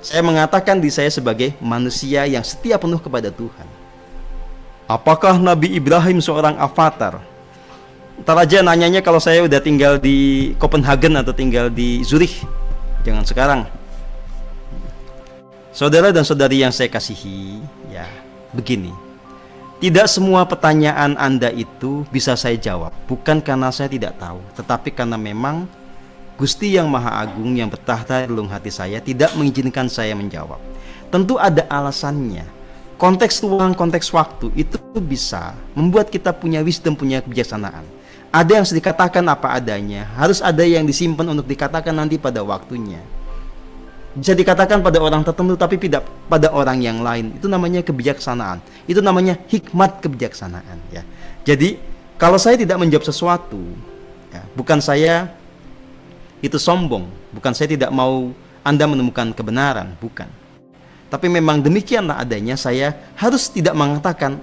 Saya mengatakan diri saya sebagai manusia yang setia penuh kepada Tuhan. Apakah Nabi Ibrahim seorang avatar? Ntar aja nanyanya kalau saya udah tinggal di Copenhagen atau tinggal di Zurich. Jangan sekarang. Saudara dan saudari yang saya kasihi, ya begini. Tidak semua pertanyaan Anda itu bisa saya jawab. Bukan karena saya tidak tahu, tetapi karena memang Gusti yang Maha Agung yang bertahta di dalam hati saya tidak mengizinkan saya menjawab. Tentu ada alasannya. Konteks ruang, konteks waktu itu bisa membuat kita punya wisdom, punya kebijaksanaan. Ada yang harus dikatakan apa adanya, harus ada yang disimpan untuk dikatakan nanti pada waktunya. Bisa dikatakan pada orang tertentu tapi tidak pada orang yang lain. Itu namanya kebijaksanaan. Itu namanya hikmat kebijaksanaan ya. Jadi kalau saya tidak menjawab sesuatu ya, bukan saya itu sombong, bukan saya tidak mau Anda menemukan kebenaran, bukan. Tapi memang demikianlah adanya, saya harus tidak mengatakan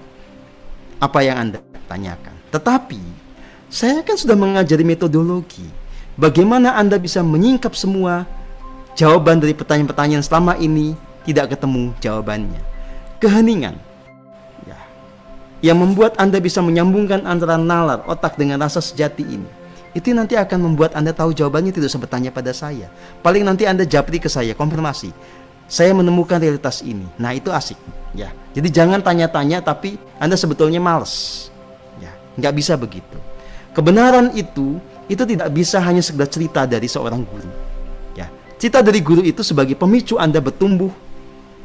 apa yang Anda tanyakan. Tetapi saya kan sudah mengajari metodologi bagaimana Anda bisa menyingkap semua jawaban dari pertanyaan-pertanyaan selama ini tidak ketemu jawabannya. Keheningan ya, yang membuat Anda bisa menyambungkan antara nalar otak dengan rasa sejati ini. Itu nanti akan membuat Anda tahu jawabannya, tidak usah bertanya pada saya. Paling nanti Anda japri ke saya, konfirmasi. Saya menemukan realitas ini. Nah itu asik ya. Jadi jangan tanya-tanya tapi Anda sebetulnya males ya. Nggak bisa begitu. Kebenaran itu tidak bisa hanya sekedar cerita dari seorang guru ya. Cerita dari guru itu sebagai pemicu Anda bertumbuh,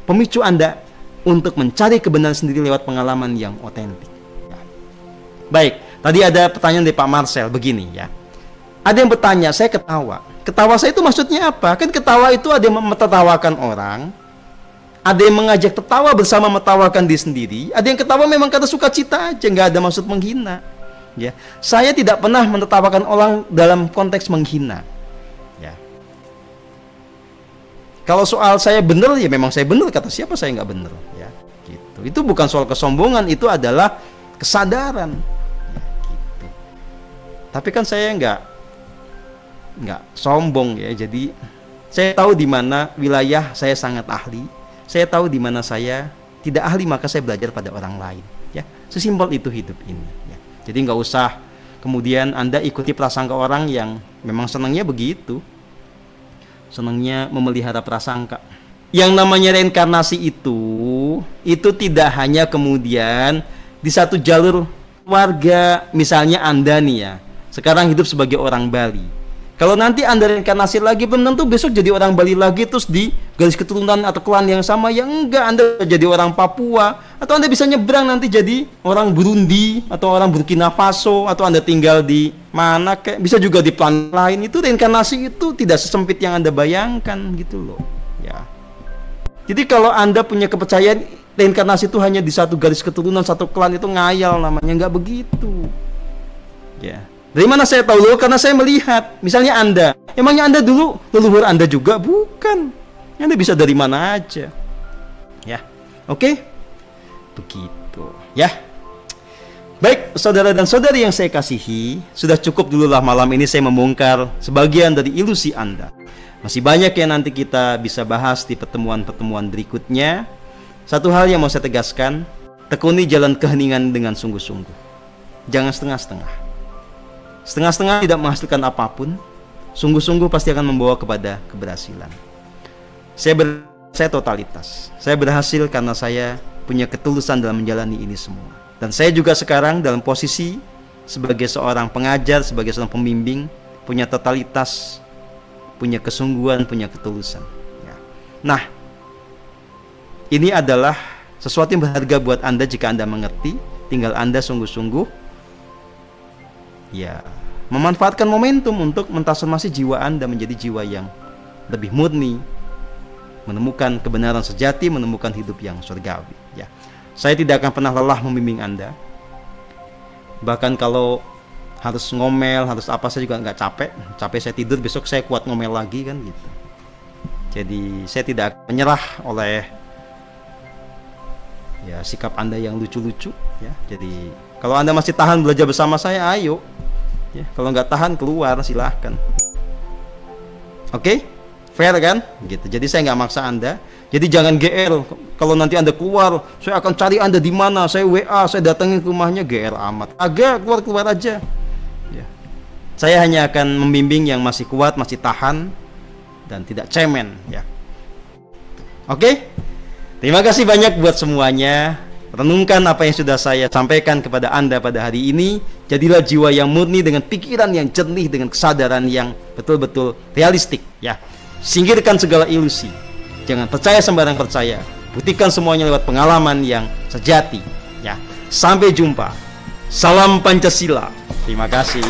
pemicu Anda untuk mencari kebenaran sendiri lewat pengalaman yang otentik ya. Baik, tadi ada pertanyaan dari Pak Marcel begini ya. Ada yang bertanya, saya ketawa. Ketawa saya itu maksudnya apa? Kan ketawa itu ada yang menertawakan orang, ada yang mengajak tertawa bersama menertawakan diri sendiri, ada yang ketawa memang karena sukacita aja, nggak ada maksud menghina. Ya, saya tidak pernah menertawakan orang dalam konteks menghina. Ya. Kalau soal saya benar, ya memang saya benar. Kata siapa saya nggak benar? Ya, gitu. Itu bukan soal kesombongan, itu adalah kesadaran. Ya, gitu. Tapi kan saya nggak sombong ya. Jadi saya tahu di mana wilayah saya sangat ahli. Saya tahu di mana saya tidak ahli, maka saya belajar pada orang lain. Ya, sesimpel itu hidup ini. Ya. Jadi nggak usah kemudian Anda ikuti prasangka orang yang memang senangnya begitu, senangnya memelihara prasangka. Yang namanya reinkarnasi itu tidak hanya kemudian di satu jalur warga. Misalnya Anda nih ya, sekarang hidup sebagai orang Bali. Kalau nanti Anda reinkarnasi lagi, belum tentu besok jadi orang Bali lagi terus di garis keturunan atau klan yang sama. Ya enggak, Anda jadi orang Papua, atau Anda bisa nyebrang nanti jadi orang Burundi atau orang Burkina Faso, atau Anda tinggal di mana kayak, bisa juga di planet lain. Itu reinkarnasi itu tidak sesempit yang Anda bayangkan gitu loh. Ya. Jadi kalau Anda punya kepercayaan reinkarnasi itu hanya di satu garis keturunan, satu klan, itu ngayal namanya, nggak begitu. Ya. Dari mana saya tahu loh? Karena saya melihat. Misalnya Anda, emangnya Anda dulu leluhur Anda juga? Bukan. Anda bisa dari mana aja. Ya, oke? Begitu. Ya. Baik, saudara dan saudari yang saya kasihi, sudah cukup dululah malam ini saya membongkar sebagian dari ilusi Anda. Masih banyak yang nanti kita bisa bahas di pertemuan-pertemuan berikutnya. Satu hal yang mau saya tegaskan, tekuni jalan keheningan dengan sungguh-sungguh. Jangan setengah-setengah. Setengah-setengah tidak menghasilkan apapun. Sungguh-sungguh pasti akan membawa kepada keberhasilan. Saya totalitas. Saya berhasil karena saya punya ketulusan dalam menjalani ini semua. Dan saya juga sekarang dalam posisi sebagai seorang pengajar, sebagai seorang pembimbing, punya totalitas, punya kesungguhan, punya ketulusan. Ya. Nah, ini adalah sesuatu yang berharga buat Anda jika Anda mengerti. Tinggal Anda sungguh-sungguh ya memanfaatkan momentum untuk mentransformasi jiwa Anda menjadi jiwa yang lebih murni, menemukan kebenaran sejati, menemukan hidup yang surgawi. Ya, saya tidak akan pernah lelah membimbing Anda. Bahkan kalau harus ngomel, harus apa, saya juga nggak capek. Capek saya tidur, besok saya kuat ngomel lagi kan gitu. Jadi saya tidak akan menyerah oleh ya sikap Anda yang lucu-lucu. Ya, jadi kalau Anda masih tahan belajar bersama saya, ayo. Ya, kalau nggak tahan keluar silahkan. Oke, fair kan? Gitu. Jadi saya nggak maksa Anda. Jadi jangan GR. Kalau nanti Anda keluar, saya akan cari Anda di mana. Saya WA, saya datangin ke rumahnya, GR amat. Agak keluar aja. Ya. Saya hanya akan membimbing yang masih kuat, masih tahan, dan tidak cemen. Ya. Oke. Terima kasih banyak buat semuanya. Renungkan apa yang sudah saya sampaikan kepada Anda pada hari ini. Jadilah jiwa yang murni dengan pikiran yang jernih, dengan kesadaran yang betul-betul realistik. Ya, singkirkan segala ilusi. Jangan percaya sembarang percaya. Buktikan semuanya lewat pengalaman yang sejati. Ya, sampai jumpa. Salam Pancasila. Terima kasih.